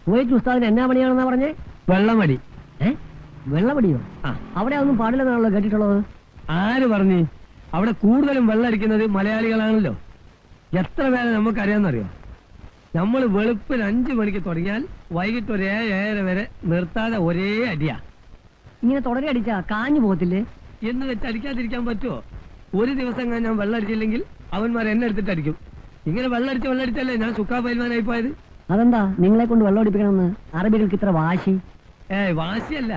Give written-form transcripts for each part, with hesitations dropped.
Kuwait ഉസ്താദിന് എന്നാ പണിയാണെന്നാ പറഞ്ഞേ? വെള്ളമടി. വെള്ളമടിയോ? അവിടെ ഒന്നും പാടില്ലെന്നാണല്ലോ കേട്ടിട്ടുള്ളത്. ആര് പറഞ്ഞു? അവിടെ കൂടുതലും വെള്ളമടിക്കുന്നത് മലയാളികളാണല്ലോ. എത്ര പേരെ നമുക്കറിയാമെന്നറിയോ? നമ്മൾ വെളുപ്പിന് 5 മണിക്ക് തുടങ്ങിയാൽ വൈകിട്ട് ഒരു 7-7:30 വരെ നിർത്താതെ ഒരേ അടിയാ. ഇങ്ങനെ തുടരെ അടിച്ചാ കാഞ്ഞു പോകത്തില്ലേ? എന്ന് വെച്ച് അടിക്കാതിരിക്കാൻ പറ്റുമോ? ഒരു ദിവസം ഞാൻ വെള്ളം അടിച്ചില്ലെങ്കിൽ അവന്മാർ എന്നെ എടുത്തിട്ട് അടിക്കും. ഇങ്ങനെ വെള്ളമടിച്ചല്ലേ ഞാൻ സുക്കാ പൈൽവാനായി പോയത്. അതെന്താ നിങ്ങളെ കൊണ്ട് വെള്ളം അടിപ്പിക്കണമെന്ന് അറബികൾക്ക് ഇത്ര വാശി? വാശിയല്ല,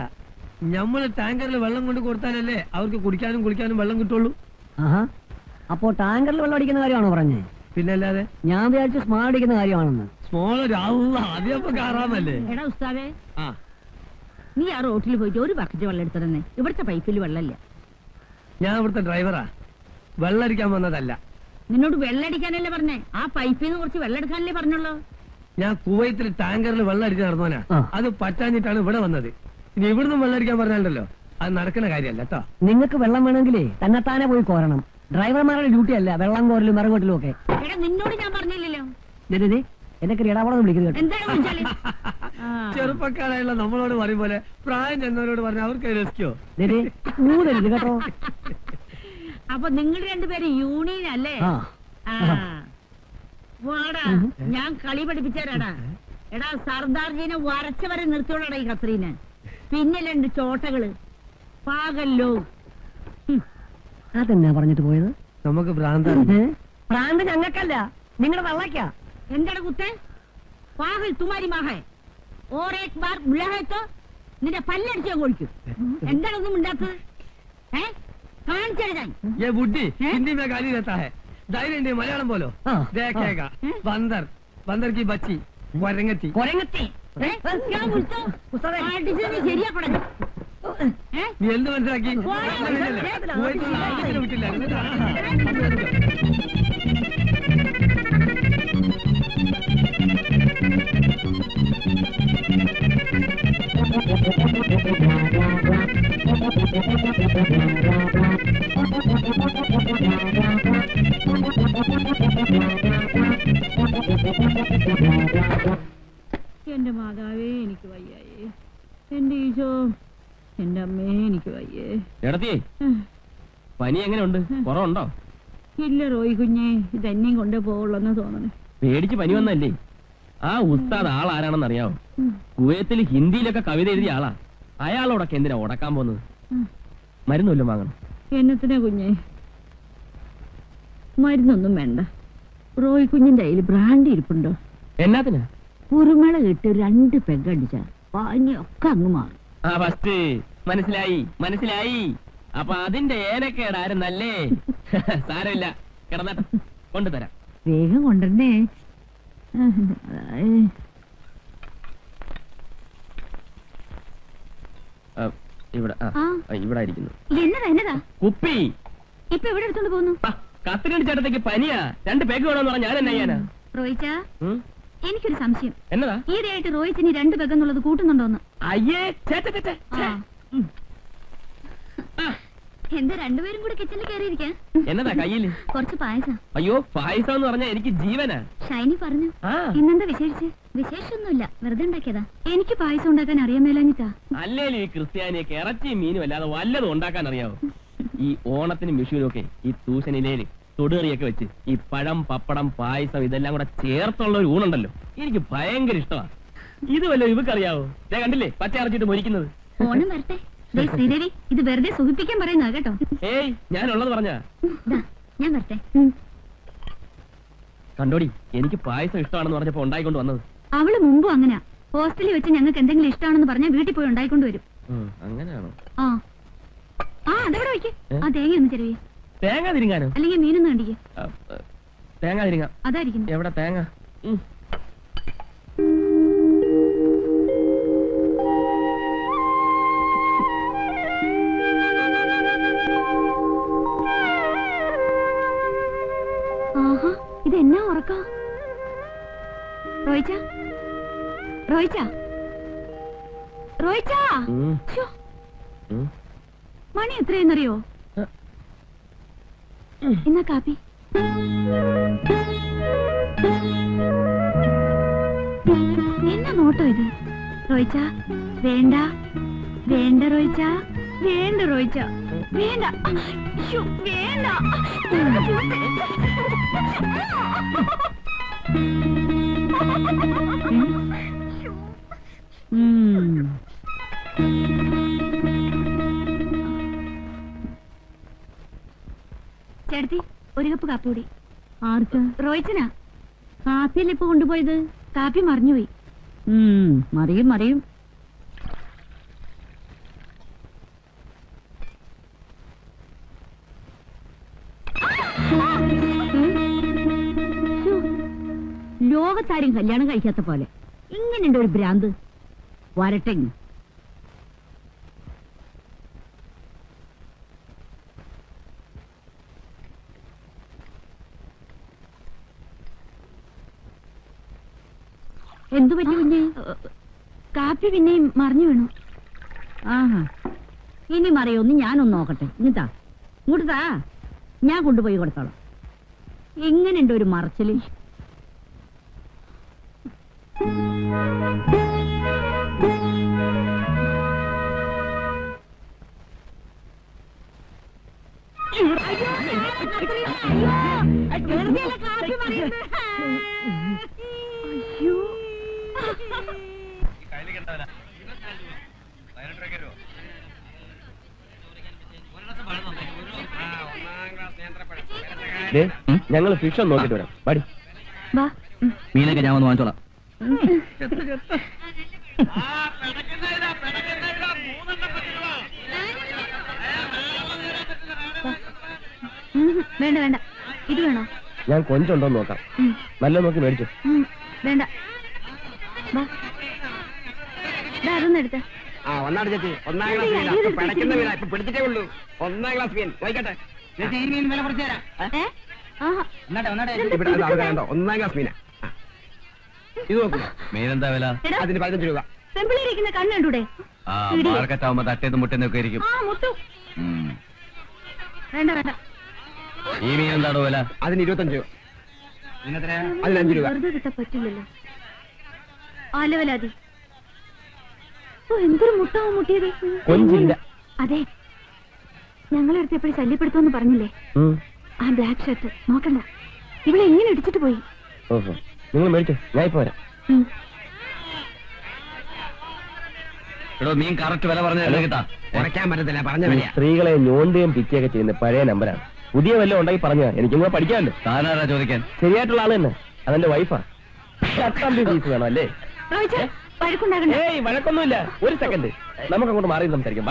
നമ്മള് ടാങ്കറിൽ വെള്ളം കൊണ്ട് കൊടുത്താലല്ലേ അവർക്ക് കുടിക്കാനും കുളിക്കാനും വെള്ളം കിട്ടുള്ളൂ. അപ്പോ ടാങ്കറിൽ വെള്ളം അടിക്കുന്ന കാര്യമാണോ പറഞ്ഞേ? പിന്നല്ലാതെ. ഞാൻ വിചാരിച്ചു സ്മോൾ അടിക്കുന്ന കാര്യമാണെന്ന്. സ്മോൾ ആദ്യമൊക്കെ കാറാമല്ലേ. എടാ ഉസ്താദേ, നീ ആ റോട്ടിൽ പോയിട്ട് ഒരു ബക്കറ്റ് വെള്ളം എടുത്തിരുന്നേ. ഇവിടുത്തെ പൈപ്പിൽ വെള്ളമില്ല. ഞാൻ ഇവിടുത്തെ ഡ്രൈവറാ, വെള്ളടിക്കാൻ വന്നതല്ല. നിന്നോട് വെള്ളടിക്കാനല്ലേ പറഞ്ഞേ? ആ പൈപ്പിൽ നിന്ന് കുറച്ച് വെള്ളം എടുക്കാനല്ലേ പറഞ്ഞുള്ളൂ. ഞാൻ കുവൈത്തിൽ ടാങ്കറിൽ വെള്ളം അടിച്ച് നടന്നോനാ. അത് പറ്റാഞ്ഞിട്ടാണ് ഇവിടെ വന്നത്. ഇനി ഇവിടുന്ന് വെള്ളം അടിക്കാൻ പറഞ്ഞാലല്ലോ അത് നടക്കുന്ന കാര്യമല്ല കേട്ടോ. നിങ്ങൾക്ക് വെള്ളം വേണമെങ്കിലേ തന്നെത്താനെ പോയി കോരണം. ഡ്രൈവർമാരുടെ ഡ്യൂട്ടി അല്ല വെള്ളം കോരലും മറുകോട്ടിലും ഒക്കെ. നിന്നോട് ഞാൻ പറഞ്ഞില്ലല്ലോ. എന്നെ ഇടാവളം വിളിക്കുന്നത് കേട്ടോ. ചെറുപ്പക്കാരായുള്ള നമ്മളോട് പറയും പോലെ പ്രായം ചെന്നവരോട് പറഞ്ഞ അവർക്ക് രസിക്കോ? കേട്ടോ. അപ്പൊ നിങ്ങൾ രണ്ടുപേരും യൂണിയൻ അല്ലേ? വാടാ, ഞാൻ കളി പഠിപ്പിച്ചാരാടാ. എടാ സർദാർജീനെ വരച്ചവരെ നിർത്തിയോടാ ഈ ഖത്രീനെ. പിന്നെ 2 ചോട്ടകള് പാകല്ലോ. അതെന്നാ പറഞ്ഞിട്ട് പോയത്? നമുക്ക് ഭ്രാന്താണ്. ഭ്രാന്ത് ഞങ്ങൾക്കല്ല, നിങ്ങളുടെ തള്ളക്കാ. എന്താണ് കുത്തേ? പാകൽ തുമാരി മാഹേ ഓരേക് ബാർ ബുള്ളഹേത്തോ നിന്റെ പല്ലടിച്ച് ഞാൻ കൊഴിക്കും. എന്താണ് ഒന്നും ഉണ്ടാത്തത്? കാണിച്ചെഴുതാൻ ബുദ്ധി ഹിന്ദി മേ ഗാലി ദേത്താ ഹൈ. ധൈര്യം മലയാളം പോലോ ദേഖേഗാ. ബന്ദർ കി ബച്ചി കൊരങ്ങത്തി. ശരിയാക്കണം. നീ എന്ത് മനസ്സിലാക്കി? വിട്ടില്ല. എന്റെ മാതാവേ എനിക്ക് വയ്യായേ. എന്റെ ഈശോ, എന്റെ അമ്മേ എനിക്ക് വയ്യേ. പനി എങ്ങനെയുണ്ട്? കുറവുണ്ടോ? ഇല്ല റോയി കുഞ്ഞേ, ഇതെന്നെയും കൊണ്ടേ പോവുള്ളെന്ന് തോന്നണേ. പേടിച്ച് പനി വന്നല്ലേ? ആ ഉസ്താദ് ആളാരാണെന്ന് അറിയാവോ? കുവൈത്തിൽ ഹിന്ദിയിലൊക്കെ കവിത എഴുതിയ ആളാ. അയാളോടൊക്കെ എന്തിനാ ഉടക്കാൻ പോകുന്നത്? മരുന്നൊല്ലും വാങ്ങണം. എന്നത്തിനാ കുഞ്ഞേ? മരുന്നൊന്നും വേണ്ട. റോയി കുഞ്ഞിന്റെ കയ്യിൽ ബ്രാൻഡി ഇരിപ്പുണ്ടോ? എന്നാത്തിനാ? കുരുമുള ഇട്ട് 2 പെഗടിച്ച പനിയൊക്കെ അങ്ങ് മാറും. മനസ്സിലായി. അപ്പൊ അതിന്റെ ഏനക്കേടായിരുന്നല്ലേ? സാരമില്ല, കിടന്നട്ടെ, കൊണ്ടുതരാം. വേഗം കൊണ്ടുവരണേ. ഇവിടെ ഇരിക്കുന്നു. എന്നതാ കുപ്പി. ഇപ്പൊ എവിടെ എടുത്തോണ്ട് പോകുന്നു? കത്തിരണ്ട് ചേട്ടത്തേക്ക് പനിയാ. 2 പേക്ക് വേണമെന്ന് പറഞ്ഞാൽ ഞാൻ എന്നാ ചെയ്യാനാ? റോയിച്ചാ, എനിക്കൊരു സംശയം. എന്നതാ? ഈയിടെയായിട്ട് റോയിച്ചിനി 2 പെഗ് എന്നുള്ളത് കൂട്ടുന്നുണ്ടോന്ന്? അയ്യേ, എന്താ രണ്ടുപേരും കൂടെ കിച്ചണിൽ കയറിയിരിക്കാൻ? എന്നതാ കയ്യില്? കുറച്ച് പായസം. അയ്യോ, പായസം എന്ന് പറഞ്ഞാൽ എനിക്ക് ജീവനാ. ഷൈനി പറഞ്ഞു. ഇന്നെന്താ വിശേഷിച്ച്? വിശേഷമൊന്നുമില്ല, വെറുതെ ഉണ്ടാക്കിയതാ. എനിക്ക് പായസം ഉണ്ടാക്കാൻ അറിയാൻ മേലാഞ്ഞിട്ടാ. അല്ലേലും ഈ ക്രിസ്ത്യാനിയൊക്കെ ഇറച്ചിയും മീനും അല്ലാതെ വല്ലതും ഉണ്ടാക്കാൻ അറിയാവോ? ഈ ഓണത്തിനും വിഷുവിനും ഒക്കെ ഈ ട്യൂഷനിലേല് തൊടുകറിയൊക്കെ വെച്ച് ഈ പഴം, പപ്പടം, പായസം ഇതെല്ലാം കൂടെ ചേർത്തുള്ള ഒരു ഊണുണ്ടല്ലോ, എനിക്ക് ഭയങ്കര ഇഷ്ടമാണ്. ഇത് വല്ലോ ഇവക്കറിയാവോ? കണ്ടില്ലേ പച്ച അരച്ചിട്ട് മൊരിക്കുന്നത്? ഓണം വരട്ടെ. ശ്രീദേവി, ഇത് വെറുതെ സുഖിപ്പിക്കാൻ പറയുന്ന കേട്ടോ. ഏയ്, ഞാനുള്ളത് പറഞ്ഞ. ഞാൻ വരട്ടെ. കണ്ടോടി, എനിക്ക് പായസം ഇഷ്ടമാണെന്ന് പറഞ്ഞപ്പോ ഉണ്ടായിക്കൊണ്ട് വന്നത്. അവള് മുമ്പും അങ്ങനെ ഹോസ്റ്റലിൽ വെച്ച് ഞങ്ങൾക്ക് എന്തെങ്കിലും ഇഷ്ടമാണെന്ന് പറഞ്ഞാൽ വീട്ടിൽ പോയി ഉണ്ടായിക്കൊണ്ട് വരും. അങ്ങനെയാണോ? അതെവിടെ വയ്ക്ക്. ആ തേങ്ങ ഒന്ന് ചെറിയ. തേങ്ങ തിരിങ്ങാനോ? അല്ലെങ്കിൽ മീനൊന്നും കണ്ടിക്ക്. തേങ്ങ തിരിങ്ങാം. അതായിരിക്കും. എവിടെ തേങ്ങ? ഇതെന്നാ ഉറക്ക? റോയിച്ച, റോയിച്ച, റോയിച്ച, മണി എത്രയെന്നറിയോ? എന്നാ കാപ്പി. എന്നാ നോട്ടോ ഇത്? റോയിച്ച വേണ്ട, വേണ്ട റോയിച്ച, വേണ്ട റോയിച്ച, വേണ്ട, ശ്ശോ, വേണ്ട. ചേട്ടത്തി, ഒരു കപ്പ് കാപ്പി കൂടി. ആർക്കാ? റോയിച്ചനാ. കാപ്പിയല്ലേ ഇപ്പൊ കൊണ്ടുപോയത്? കാപ്പി മറിഞ്ഞുപോയി. മറിയും മറിയും. ലോകത്താരും കല്യാണം കഴിക്കാത്ത പോലെ ഇങ്ങനെയുണ്ട് ഒരു ഭ്രാന്ത്. വരട്ടെ. എന്തു പറ്റി പിന്നെ? കാപ്പി പിന്നെയും മറിഞ്ഞു വീണു. ആഹാ, ഇനി മറിയൊന്ന് ഞാനൊന്ന് നോക്കട്ടെ. ഇങ്ങത്താ, ഇങ്ങോട്ടാ, ഞാൻ കൊണ്ടുപോയി കൊടുത്തോളാം. ഇങ്ങനെയുണ്ട് ഒരു മറച്ചില്. ഞങ്ങൾ ഫിഷ് ഒന്ന് നോക്കിട്ട് വരാം. പാടി വാ. മീനൊക്കെ ഞാൻ ഒന്ന് വാങ്ങിച്ചോളാം. വേണ്ട വേണ്ട, ഇത് വേണോ? ഞാൻ കൊഞ്ചുണ്ടോന്ന് നോക്കാം. നല്ല നോക്കി മേടിച്ചു. വേണ്ട. വാ, അതൊന്നും എടുത്ത. ഒന്നാണ് ചേച്ചി, ഒന്നാം ക്ലാസ് മീനാ. പിടയ്ക്കുന്ന മീനാ, ഇപ്പൊ പിടിച്ചിട്ടേ ഉള്ളൂ. ഒന്നാം ക്ലാസ് മീൻ വായിക്കട്ടെ. ചേച്ചി, ഈ മീൻ വില കുറച്ച് തരാം. ഇവിടെ അത് കണ്ടോ, ഒന്നാം ക്ലാസ് മീനാ. ഇത് നോക്കൂ. മീനെന്താ വില? അതിന് 15 രൂപ. പെമ്പിളിരിക്കുന്ന കണ്ണ് കണ്ടൂടെ? മാർക്കറ്റ് ആവുമ്പോ തട്ടേന്ന് മുട്ടേന്നൊക്കെ ഇരിക്കും. വേണ്ട വേണ്ട. ഈ മീൻ എന്താണോ വില? അതിന് 25 രൂപ. അതിന് 5 രൂപ. വെറുതെ കിട്ടാൻ പറ്റില്ലല്ലോ. ആലവലാതി. ഓ, എന്തൊരു മുട്ടാവും മുട്ടിയത്. കൊഞ്ചില്ല. അതെ, ഞങ്ങളെടുത്ത് എപ്പോഴും ശല്യപ്പെടുത്തുമെന്ന് പറഞ്ഞില്ലേ? ആ ബ്ലാക്ക് ഷർട്ട് നോക്കണ്ട, ഇവിടെ എങ്ങനെ ഇടിച്ചിട്ട് പോയി. ഓഹോ, നിങ്ങൾ മേടിച്ചോ, ഞാൻ ഇപ്പൊ വരാം. എടോ, മീൻ കറക്റ്റ് വില പറഞ്ഞ കിട്ടാ. കുറയ്ക്കാൻ പറ്റത്തില്ല, പറഞ്ഞ വില. സ്ത്രീകളെ ഞോണ്ടുകയും പിച്ചയൊക്കെ ചെയ്യുന്ന പഴയ നമ്പരാണ്. പുതിയ വല്ലതും ഉണ്ടായി പറഞ്ഞാ എനിക്കും കൂടെ പഠിക്കാമല്ലോ. താനാരാ ചോദിക്കാൻ? ശരിയായിട്ടുള്ള ആള് തന്നെ, അതെന്റെ വൈഫാ. പീസ് വേണം അല്ലേ? വഴക്കുണ്ടാകണ്ട. ഏയ്, വഴക്കൊന്നുമില്ല. ഒരു സെക്കൻഡ്, നമുക്ക് അങ്ങോട്ട് മാറി സംസാരിക്കാം.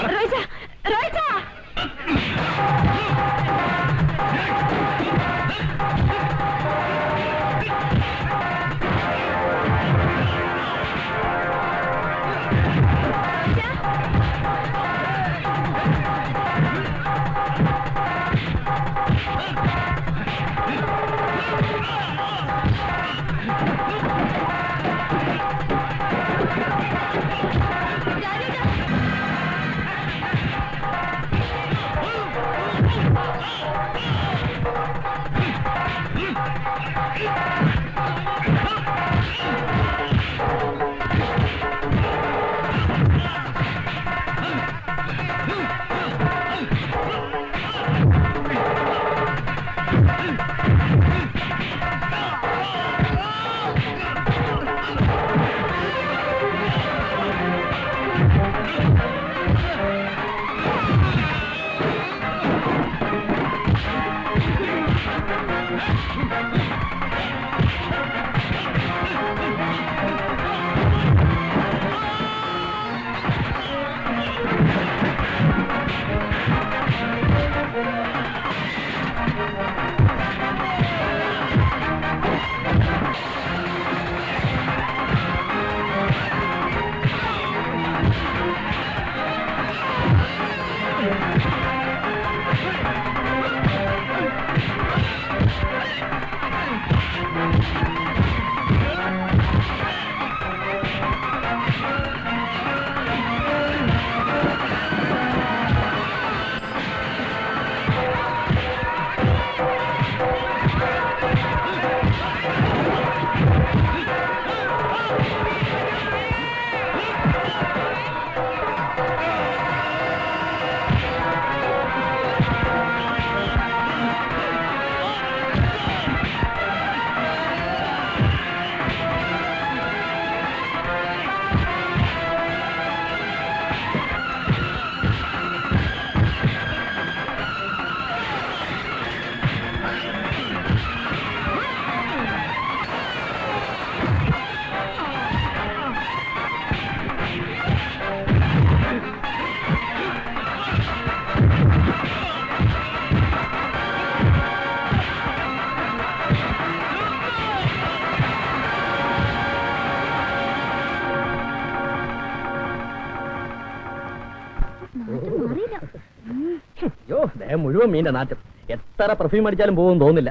മുഴുവൻ മീന്റെ നാറ്റം. എത്ര പെർഫ്യൂം അടിച്ചാലും പോകും തോന്നില്ല.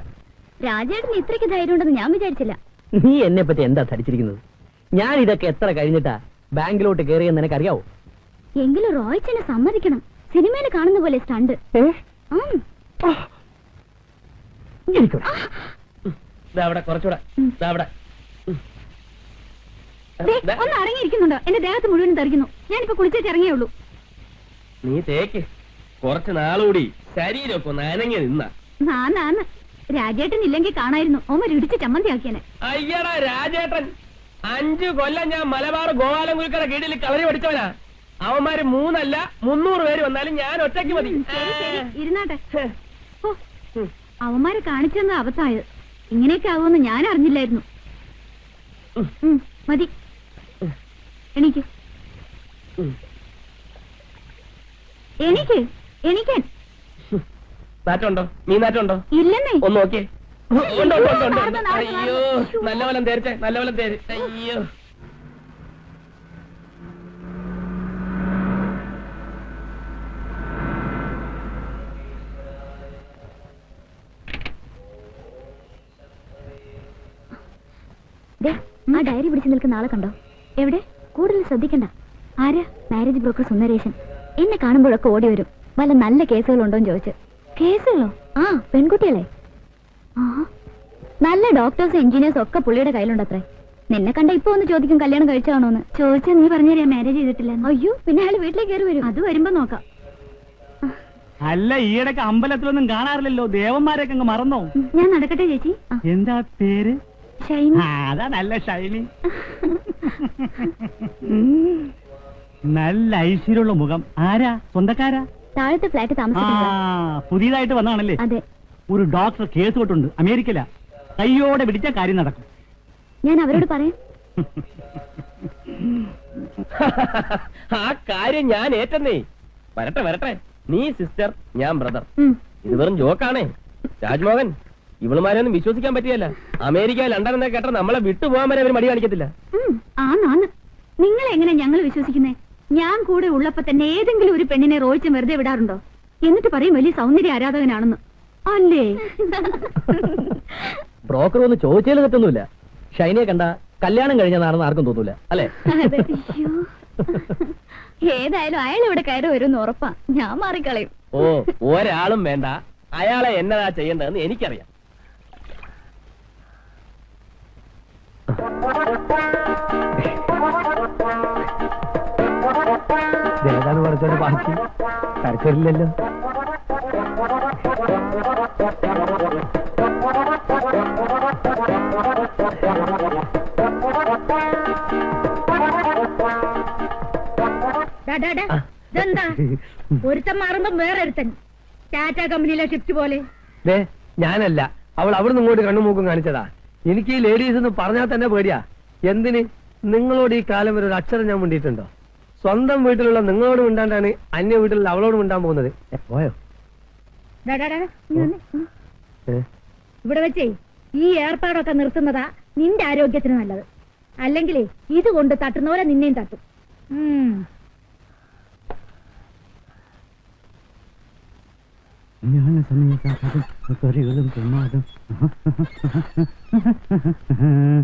രാജേട്ടന് ഇത്രയ്ക്ക് ധൈര്യം ഉണ്ടെന്ന് ഞാൻ വിചാരിച്ചില്ല. നീ എന്നെ പറ്റി എന്താ ധരിച്ചിരിക്കുന്നത്? ഞാൻ ഇതൊക്കെ എത്ര കഴിഞ്ഞിട്ടാ ബാങ്കിലോട്ട് കയറിയെന്ന് നിനക്കറിയാവോ? എങ്കിലും റോയ്ച്ചനെ സമ്മതിക്കണം. സിനിമയിൽ കാണുന്ന പോലെ സ്റ്റണ്ട്. കുറച്ചുകൂടെ ഒന്ന് അടങ്ങിയിരിക്കുന്നുണ്ടോ? എന്റെ ദേഹത്ത് മുഴുവൻ തെറിക്കുന്നു. ഞാനിപ്പോ കുളിച്ചിട്ട് ഇറങ്ങിയുള്ളൂ. നീ തേക്ക് കുറച്ച് നാളുകൂടി ശരീരമൊക്കെ ഒന്ന് അനങ്ങി നിന്ന. നാന്ന് രാജേട്ടൻ ഇല്ലെങ്കിൽ കാണായിരുന്നു. ഓമ ഇടിച്ച് ചമ്മന്തിയാക്കിയനെ. അയ്യടാ രാജേട്ടൻ, 5 കൊല്ലം ഞാൻ മലബാർ ഗോപാലം കുൽക്കട കീഴിൽ കളരി പഠിച്ചവനാ. അവന്മാര് 3 അല്ല 300 പേര് വന്നാലും ഞാൻ ഒറ്റയ്ക്ക് മതി. ഇരുന്നാട്ടെ. അവന്മാരെ കാണിച്ചെന്ന അബദ്ധമായത്. ഇങ്ങനെയൊക്കെ ആവുമെന്ന് ഞാൻ അറിഞ്ഞില്ലായിരുന്നു. മതി, എണീക്ക് എണീക്ക് എണീക്കാൻ. നാറ്റുണ്ടോ? നീ നാറ്റുണ്ടോ? ഇല്ലെന്നേ. ഒന്ന് നോക്കിയേ. അയ്യോ, നല്ല വലം തേരിച്ചേ, നല്ല വലം തേര്. അയ്യോ, ആ ഡയറി പിടിച്ചു നിൽക്കുന്ന ആളെ കണ്ടോ? എവിടെ? കൂടുതൽ ശ്രദ്ധിക്കണ്ട. ആരാ? Marriage broker Sundaresan. എന്നെ കാണുമ്പോഴൊക്കെ ഓടി വരും. വല്ല നല്ല കേസുകളുണ്ടോന്ന് ചോദിച്ച്. കേസുകളോ? ആ, പെൺകുട്ടികളെ. ആ, നല്ല ഡോക്ടേഴ്സും എഞ്ചിനീയേഴ്സും ഒക്കെ പുള്ളിയുടെ കയ്യിലുണ്ടത്രേ. നിന്നെ കണ്ട ഇപ്പൊ ഒന്ന് ചോദിക്കും കല്യാണം കഴിച്ചാണോന്ന്. ചോദിച്ചാ നീ പറഞ്ഞുതരാ മാരേജ് ചെയ്തിട്ടില്ല. അയ്യോ, പിന്നെ അയാൾ വീട്ടിലേക്ക് കയറി വരും. അത് വരുമ്പോ നോക്കാം. അല്ല, ഈയിടക്ക് അമ്പലത്തിലൊന്നും കാണാറില്ലല്ലോ. ദേവന്മാരൊക്കെ അങ്ങ് മറന്നോ? ഞാൻ നടക്കട്ടെ ചേച്ചി. എന്താ പേര്? ഷൈനി. അതാ നല്ല ഷൈനി. നല്ല ഐശ്വര്യമുള്ള മുഖം. ആരാ? സ്വന്തക്കാരാ? താഴത്തെ ഫ്ലാറ്റ് താമസിക്കുന്ന. പുതിയതായിട്ട് വന്നാണല്ലേ? അതെ. ഒരു ഡോക്ടർ കേസ് തൊട്ടുണ്ട് അമേരിക്കയില. കയ്യോടെ പിടിച്ച കാര്യം നടക്കും. ഞാൻ അവരോട് പറയാം. ആ കാര്യം ഞാൻ ഏറ്റെന്നേ. വരട്ടെ വരട്ടെ. നീ സിസ്റ്റർ, ഞാൻ ബ്രദർ. ഇത് വെറും ജോക്കാണേ. രാജ്മോഹൻ, ഇവളുമാരെയൊന്നും വിശ്വസിക്കാൻ പറ്റിയല്ല. അമേരിക്ക, ലണ്ടൻ എന്നൊക്കെ കേട്ടാ നമ്മളെ വിട്ടുപോകാൻ വരെ അവർ മടി കാണിക്കത്തില്ല. ആന്ന്. നിങ്ങൾ എങ്ങനെ ഞങ്ങൾ വിശ്വസിക്കുന്നേ? ഞാൻ കൂടെ ഉള്ളപ്പോ തന്നെ ഏതെങ്കിലും ഒരു പെണ്ണിനെ റോയിച്ച് വെറുതെ വിടാറുണ്ടോ? എന്നിട്ട് പറയും വലിയ സൗന്ദര്യ ആരാധകനാണെന്ന്. അല്ലേ? ബ്രോക്കർ ഒന്ന് ചോദിച്ചാൽ തെറ്റൊന്നുമില്ല. ഷൈനിയെ കണ്ട കല്യാണം കഴിഞ്ഞതാണെന്ന് ആർക്കും തോന്നൂല, അല്ലേ? ഏതായാലും അയാൾ ഇവിടെ കയറി വരുമെന്ന് ഉറപ്പാ. ഞാൻ മാറിക്കളയും. ഓ, ഒരാളും വേണ്ട. അയാളെ എന്നതാ ചെയ്യേണ്ടതെന്ന് എനിക്കറിയാം. ഏതാണ് പഠിച്ചോന്റെ ബാക്കി? കരച്ചില്ലല്ലോ. ഇതെന്താ? ഒരുത്തൻ മാറുമ്പോ വേറൊരുത്തൻ. ടാറ്റ കമ്പനിയിലെ ഷിഫ്റ്റ് പോലെ. ഞാനല്ല, അവൾ അവിടുന്ന് ഇങ്ങോട്ട് കണ്ണുമൂക്കും കാണിച്ചതാ. എനിക്ക് ഈ ലേഡീസ് എന്ന് പറഞ്ഞാൽ തന്നെ പേടിയാ. എന്തിന്? നിങ്ങളോട് ഈ കാലം വരെ ഒരു അക്ഷരം ഞാൻ മിണ്ടിയിട്ടുണ്ടോ? സ്വന്തം വീട്ടിലുള്ള നിങ്ങളോട് മിണ്ടാണ്ടാണ് അന്യ വീട്ടിലുള്ള അവളോട് മിണ്ടാൻ പോകുന്നത്. പോയോ? ഇവിടെ വെച്ചേ ഈ ഏർപ്പാടൊക്കെ നിർത്തുന്നതാ നിന്റെ ആരോഗ്യത്തിന് നല്ലത്. അല്ലെങ്കിലേ ഇത് കൊണ്ട് തട്ടുന്ന പോലെ നിന്നെയും തട്ടും.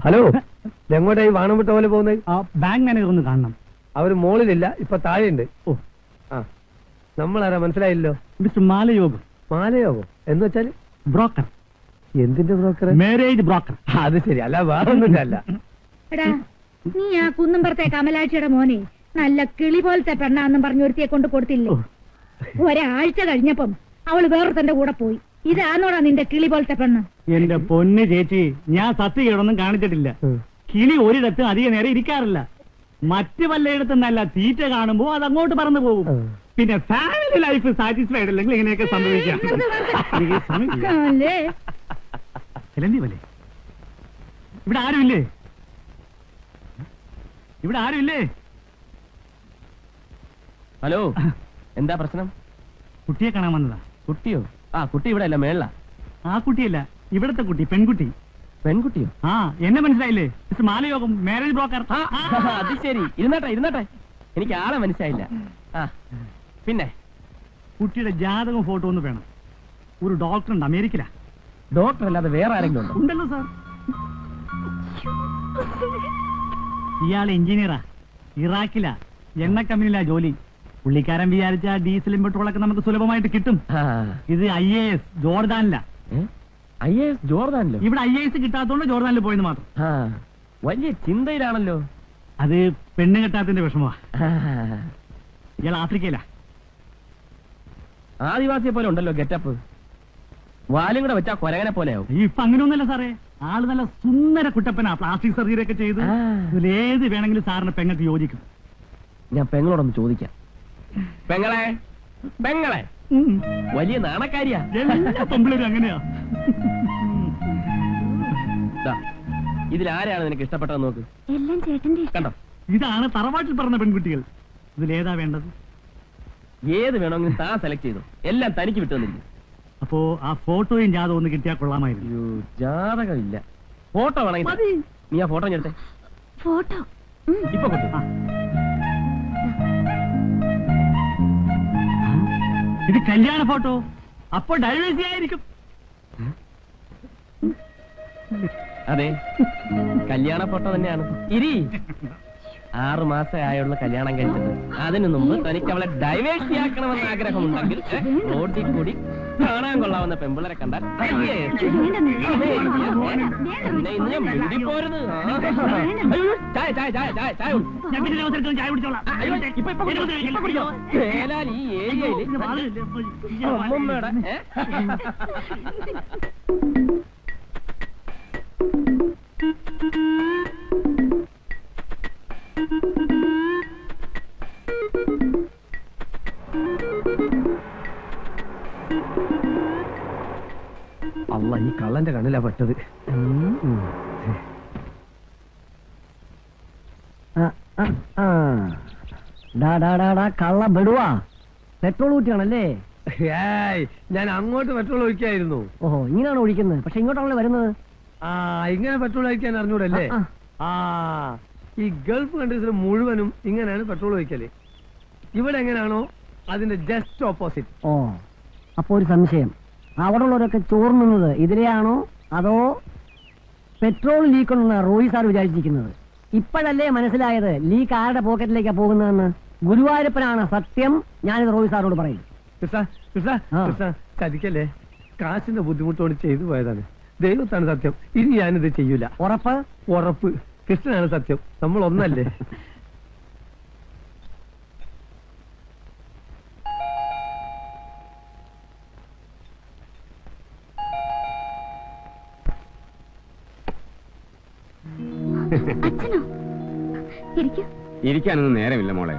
ഹലോ, എങ്ങോട്ടായി വാണം വിട്ട പോലെ പോകുന്നത്? ബാങ്ക് മാനേജർ ഒന്ന് കാണണം. അവര് മോളിലില്ല, ഇപ്പൊ താഴെയുണ്ട്. ഓ, ആ, നമ്മളാരാ മനസ്സിലായില്ലോ? മിസ്റ്റർ മാലയോഗം. മാലയോഗം എന്ന് വെച്ചാല്? ബ്രോക്കർ. എന്തിന്റെ ബ്രോക്കർ? Marriage broker. അത് ശരി, അല്ല വേറൊന്നും അല്ല. എടാ, നീ ആ കുന്നുംപുറത്തെ കമലാക്ഷിയുടെ മോനെ നല്ല കിളി പോലത്തെ പെണ്ണാന്നും പറഞ്ഞു ഒരുത്തിയെ കൊണ്ട് കൊടുത്തില്ലേ? ഒരാഴ്ച കഴിഞ്ഞപ്പം അവള് വേറൊരുത്തന്റെ കൂടെ പോയി. ഇതാന്നോടാ നിന്റെ കിളി പോലത്തെ പെണ്ണ്? എന്റെ പൊന്ന് ചേച്ചി, ഞാൻ സത്യകേടൊന്നും കാണിച്ചിട്ടില്ല. കിളി ഒരിടത്ത് അധിക നേരം ഇരിക്കാറില്ല. മറ്റു പലയിടത്തുനിന്നല്ല, തീറ്റ കാണുമ്പോ അത് അങ്ങോട്ട് പറന്നു പോകും. പിന്നെ ഫാമിലി ലൈഫ് സാറ്റിസ്ഫൈഡ് അല്ലെങ്കിൽ ഇങ്ങനെയൊക്കെ സംഭവിക്കാം. ഇവിടെ ആരുമില്ലേ? ഇവിടെ ആരുമില്ലേ? ഹലോ, എന്താ പ്രശ്നം? കുട്ടിയെ കാണാൻ വന്നതാ. കുട്ടിയോ? ആ, കുട്ടി ഇവിടെ അല്ല, മേള. ആ കുട്ടിയല്ല, ഇവിടത്തെ കുട്ടി, പെൺകുട്ടി. പെൺകുട്ടിയോ? ആ, എന്നെ മനസ്സിലായില്ലേ? Mister Malayogam, marriage broker. അത് ശരി. ഇരുന്നട്ടെ ഇരുന്നട്ടെ, എനിക്ക് ആളെ മനസ്സിലായില്ല. ആ, പിന്നെ കുട്ടിയുടെ ജാതകം ഫോട്ടോ ഒന്ന് വേണം. ഒരു ഡോക്ടർ ഉണ്ട്, അമേരിക്കയിലാ. ഡോക്ടർ അല്ലാതെ വേറെ ആരെങ്കിലും ഉണ്ടോ? ഉണ്ടല്ലോ സാർ. ഇയാൾ എഞ്ചിനീയറാ, ഇറാഖിലാ, എണ്ണ കമ്പനിയിലാ ജോലി. പുള്ളിക്കാരൻ വിചാരിച്ച ഡീസലും പെട്രോളൊക്കെ നമുക്ക് സുലഭമായിട്ട് കിട്ടും. ഇത് IAS ജോർദാനിലാ. IAS ജോർദാനിലോ? ഇവിടെ IAS കിട്ടാത്തോണ്ട് ജോർദാനിൽ പോയെന്ന് മാത്രം. വലിയ ചിന്തയിലാണല്ലോ. അത് പെണ്ണ് കെട്ടാത്തിന്റെ വിഷമമാ. ഇയാൾ ആഫ്രിക്കയിലാ. ആദിവാസിയെ പോലെ ഉണ്ടല്ലോ ഗെറ്റപ്പ്. വാലും കൂടെ വെച്ചാ കൊരകനെ പോലെയാവും. ഇപ്പൊ അങ്ങനെയൊന്നുമല്ല സാറേ, ആള് നല്ല സുന്ദര കുട്ടപ്പനാ. പ്ലാസ്റ്റിക് സർജറി ഒക്കെ ചെയ്ത് ഇതിലേത് വേണമെങ്കിലും സാറിന് പെങ്ങൾക്ക് യോജിക്കും. ഞാൻ പെങ്ങളോടൊന്ന് ചോദിക്കാം. പെങ്ങളെ പെങ്ങളെ വലിയ നാണക്കാരിയാ. എല്ലാ പെമ്പിളരും അങ്ങനെയാ. ഇതിലാരെയാണ് നിനക്ക് ഇഷ്ടപ്പെട്ടത് നോക്ക്. എല്ലാം ചേട്ടന്റെ ഇഷ്ടം. കണ്ടോ, ഇതാണ് തറവാട്ടിൽ പറഞ്ഞ പെൺകുട്ടികൾ. ഇതിലേതാ വേണ്ടത്? ഏത് വേണമെങ്കിലും താൻ സെലക്ട് ചെയ്തു. എല്ലാം തനിക്ക് വിട്ടു തന്നില്ല. അപ്പോ ആ ഫോട്ടോയും ജാതകം ഒന്ന് കിട്ടിയാൽ കൊള്ളാമായിരുന്നു. ജാതകമില്ല, ഫോട്ടോ വേണമെങ്കിൽ നീ ആ ഫോട്ടോ എടുത്തേ. ഫോട്ടോ ഇപ്പൊ കൊണ്ടു. ഇത് കല്യാണ ഫോട്ടോ. അപ്പൊ ഡൈവേഴ്സി ആയിരിക്കും. അതെ, കല്യാണ ഫോട്ടോ തന്നെയാണ്. ഇരി, 6 മാസമായുള്ള കല്യാണം കഴിച്ചത്. അതിനു മുമ്പ് തനിക്ക് അവളെ ഡൈവേഴ്സിയാക്കണമെന്ന് ആഗ്രഹമുണ്ടെങ്കിൽ റോഡിൽ കൂടി കാണാൻ കൊള്ളാവുന്ന പെമ്പിളരെ കണ്ടാൽ പോരുത്. ചായ ചായ ചായ ചായ ചായ ചായ കുടിച്ചോളാം. ഈ ഏരിയയിൽ അമ്മമ്മയുടെ അല്ല, ഈ കള്ളന്റെ കണ്ണിലാ പെട്ടത്. കള്ള ബെടുവാ. പെട്രോൾ ഊറ്റിയാണല്ലേ? ഞാൻ അങ്ങോട്ട് പെട്രോൾ ഒഴിക്കായിരുന്നു. ഓഹോ, ഇങ്ങനെയാണ് ഒഴിക്കുന്നത്. പക്ഷെ ഇങ്ങോട്ടാണല്ലോ വരുന്നത്. ഇങ്ങനെ പെട്രോൾ ഒഴിക്കാൻ അറിഞ്ഞൂടല്ലേ? ഈ ഗൾഫ് കൺട്രീസിൽ മുഴുവനും ഇങ്ങനെയാണ് പെട്രോൾ ഒഴിക്കല്. ഇവിടെ എങ്ങനെയാണോ അതിന്റെ ജസ്റ്റ് ഓപ്പോസിറ്റ്. ഓ, അപ്പൊ ഒരു സംശയം. അവിടെ ഉള്ളവരൊക്കെ ചോർന്നുന്നത് ഇതിലെയാണോ അതോ പെട്രോൾ ലീക്ക് ഉണ്ടെന്ന് റോയി സാർ വിചാരിച്ചിരിക്കുന്നത്? ഇപ്പോഴല്ലേ മനസ്സിലായത് ലീക്ക് ആരുടെ പോക്കറ്റിലേക്കാ പോകുന്നതെന്ന്. ഗുരുവായൂരപ്പനാണ് സത്യം. ഞാനിത് റോയി സാറിനോട് പറയും. ചതിക്കല്ലേ, കാശിന്റെ ബുദ്ധിമുട്ടോട് ചെയ്തു പോയതാണ്. ദൈവത്താണ് സത്യം. ഇനി ഞാനിത് ചെയ്യൂല. ഉറപ്പ്? ഉറപ്പ്. കൃഷ്ണനാണ് സത്യം. നമ്മൾ ഒന്നല്ലേ? അച്ഛനോ? ഇരിക്കൂ. ഇരിക്കാനൊന്നും നേരമില്ല മോളെ.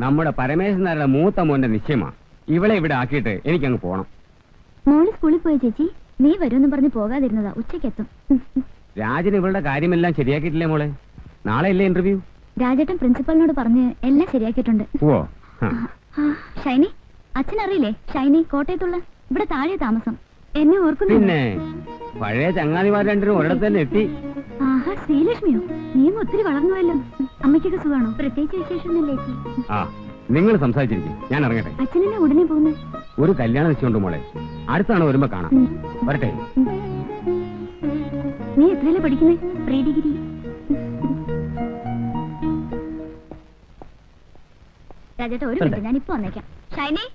നമ്മുടെ പരമേശ്വരൻ നായരുടെ മൂത്ത മോന്റെ നിശ്ചയമാ. ഇവളെ ഇവിടെ ആക്കിയിട്ട് എനിക്കങ്ങ് പോണം. മോള് സ്കൂളിൽ പോയ ചേച്ചി, നീ വരുമെന്ന് പറഞ്ഞ് പോകാതിരുന്നതാ. ഉച്ചക്കെത്തും. രാജൻ ഇവളുടെ കാര്യമെല്ലാം ശരിയാക്കിയിട്ടില്ലേ മോളെ? നാളെ അല്ലേ ഇന്റർവ്യൂ? രാജേട്ടൻ പ്രിൻസിപ്പലിനോട് പറഞ്ഞ് എല്ലാം ശരിയാക്കിയിട്ടുണ്ട്. ഓ, ഷൈനി, അച്ഛനറിയില്ലേ? ഷൈനി കോട്ടയത്തുള്ള, ഇവിടെ താഴെ താമസം. എന്നെ ഓർക്കുന്നു? പിന്നെ പഴയ ചങ്ങാതിമാർ രണ്ടിനും ഒരിടത്ത് തന്നെ എത്തി. ആഹാ, ശ്രീലക്ഷ്മിയോ? നീയും ഒത്തിരി വളർന്നുവല്ലോ. അമ്മയ്ക്കൊക്കെ സുഖമാണോ? പ്രത്യേകിച്ച് വിശേഷമൊന്നുമില്ലേ ചേച്ചി? നിങ്ങൾ സംസാരിച്ചിരിക്കും, ഞാൻ ഇറങ്ങട്ടെ. അച്ഛനെന്നെ ഉടനെ പോകുന്നേ? ഒരു കല്യാണം നിശ്ചയുണ്ട് മോളെ. അടുത്താണ് വരുമ്പോ കാണാം. വരട്ടെ. നീ എത്രയല്ലേ പഠിക്കുന്നേ? Pre degree. രാജേട്ടാ ഒരു മിനിറ്റ്, ഞാനിപ്പോ വന്നേക്കാം. ഷൈനി,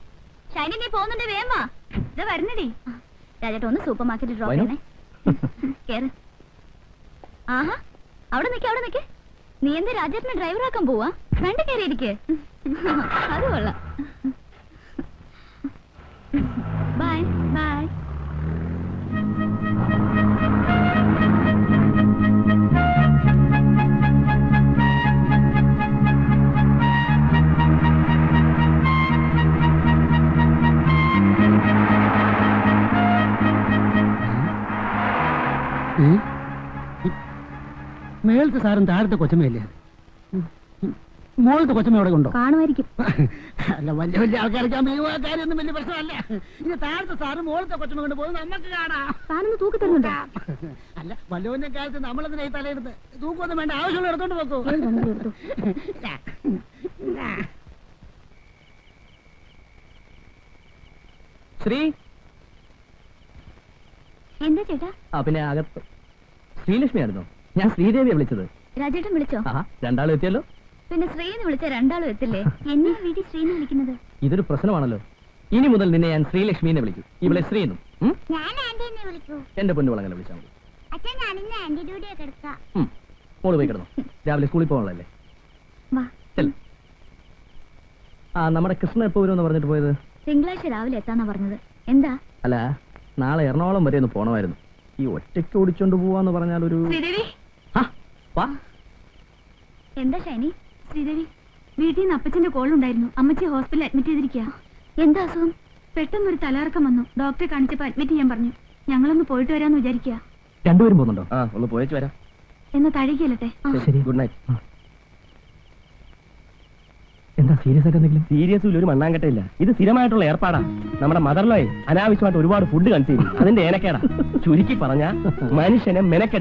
ഷൈനി നീ പോകുന്നുണ്ട്, വേഗം വാ. ഇതാ വരുന്നടി. രാജേട്ടാ ഒന്ന് സൂപ്പർ മാർക്കറ്റിൽ ഡ്രോപ്പ് ചെയ്യണേ. കേറ്. ആഹാ, അവിടെ നിൽക്കേ, അവിടെ നിൽക്കേ. നീ എന്താ രാജേട്ടനെ ഡ്രൈവറാക്കാൻ പോവാ? വേണ്ട, കയറിയിരിക്കേ. അത് കൊള്ളാം. Bye bye. മേളത്തെ സാറും താഴത്തെ കൊച്ചമ്മയല്ലേ? മോളത്തെ കൊച്ചമ്മ അവിടെ ഉണ്ടോ? കാണുമായിരിക്കും. അല്ല, വലിയ വലിയ ആൾക്കാർക്ക് കാര്യമൊന്നും വലിയ പ്രശ്നമല്ല. ഇത് താഴത്തെ സാറും മോളത്തെ കൊച്ചമ്മ കൊണ്ട് പോകുന്നത് നമുക്ക് കാണാം. താനൊന്ന് തൂക്കി തരുന്നുണ്ടോ? അല്ല, വല്ലവന്റെ കാലത്ത് നമ്മളെന്തിനാ ഈ തലയെടുത്ത്? തൂക്കൊന്നും വേണ്ട, ആവശ്യമുള്ള എടുത്തോണ്ട് പോക്കോ. ശ്രീ എന്താ ചേട്ടാ? പിന്നെ അകത്ത് ശ്രീലക്ഷ്മി ആയിരുന്നോ? ഞാൻ ശ്രീദേവിയെ വിളിച്ചത്. രാജേട്ടൻ വിളിച്ചോ? രണ്ടാളും എത്തിയല്ലോ. പിന്നെ ശ്രീന്ന് വിളിച്ച രണ്ടാളും എത്തില്ലേ? എന്നെ വീട്ടിൽ ശ്രീന്ന് വിളിക്കുന്നത്? ഇതൊരു പ്രശ്നമാണല്ലോ. ഇനി മുതൽ നിന്നെ ഞാൻ ശ്രീലക്ഷ്മിനെ വിളിക്കും, ഇവളെ ശ്രീന്നും. ഞാൻ ആന്റിനെ വിളിക്കൂ. എന്റെ പൊന്നു അങ്ങനെ വിളിച്ചാൽ മതി. അച്ഛൻ ഞാൻ ഇന്ന് ആന്റി ഡ്യൂട്ടിയെ കിടക്കാം. മോള് പോയി കിടന്നു. രാവിലെ സ്കൂളിൽ പോകാനുള്ളതല്ലേ? വാ. നമ്മുടെ കൃഷ്ണൻ എപ്പോ വരുമെന്ന് പറഞ്ഞിട്ട് പോയത്? തിങ്കളാഴ്ച രാവിലെ എത്താന്നാ പറഞ്ഞത്. എന്താ? അല്ല, നാളെ എറണാകുളം വരെ ഒന്ന് പോണമായിരുന്നു. ഈ ഒറ്റയ്ക്ക് ഓടിച്ചോണ്ട് പോവാന്ന് പറഞ്ഞാൽ ഒരു... ശ്രീദേവി, എന്താ ഷൈനി? ശ്രീദേവി, വീട്ടിൽ നിന്ന് അപ്പച്ചന്റെ കോളുണ്ടായിരുന്നു. അമ്മച്ചി ഹോസ്പിറ്റലിൽ അഡ്മിറ്റ് ചെയ്തിരിക്കുക. എന്താ അസുഖം? പെട്ടെന്നൊരു തലകറക്കം വന്നു. ഡോക്ടറെ കാണിച്ചപ്പോ അഡ്മിറ്റ് ചെയ്യാൻ പറഞ്ഞു. ഞങ്ങളൊന്ന് പോയിട്ട് വരാന്ന് വിചാരിക്കുക. രണ്ടുപേരും പോകുന്നുണ്ടോ? ഒന്ന് പോയിച്ച് വരാം. എന്ന് തഴകിയല്ലേ? ശരി, ഗുഡ് നൈറ്റ്. എന്താ സീരിയസ് ആയിട്ട് എന്തെങ്കിലും? സീരിയസ് ഒരു മണ്ണാങ്കട്ടയില്ല. ഇത് സ്ഥിരമായിട്ടുള്ള ഏർപ്പാടാ. നമ്മുടെ മദർലോയെ അനാവശ്യമായിട്ട് ഒരുപാട് ഫുഡ് കൺസ്യൂം ചെയ്യും. അതിന്റെ ഏനക്കേടാ. ചുരുക്കി പറഞ്ഞ മനുഷ്യനെ മെനക്കെടുത്ത്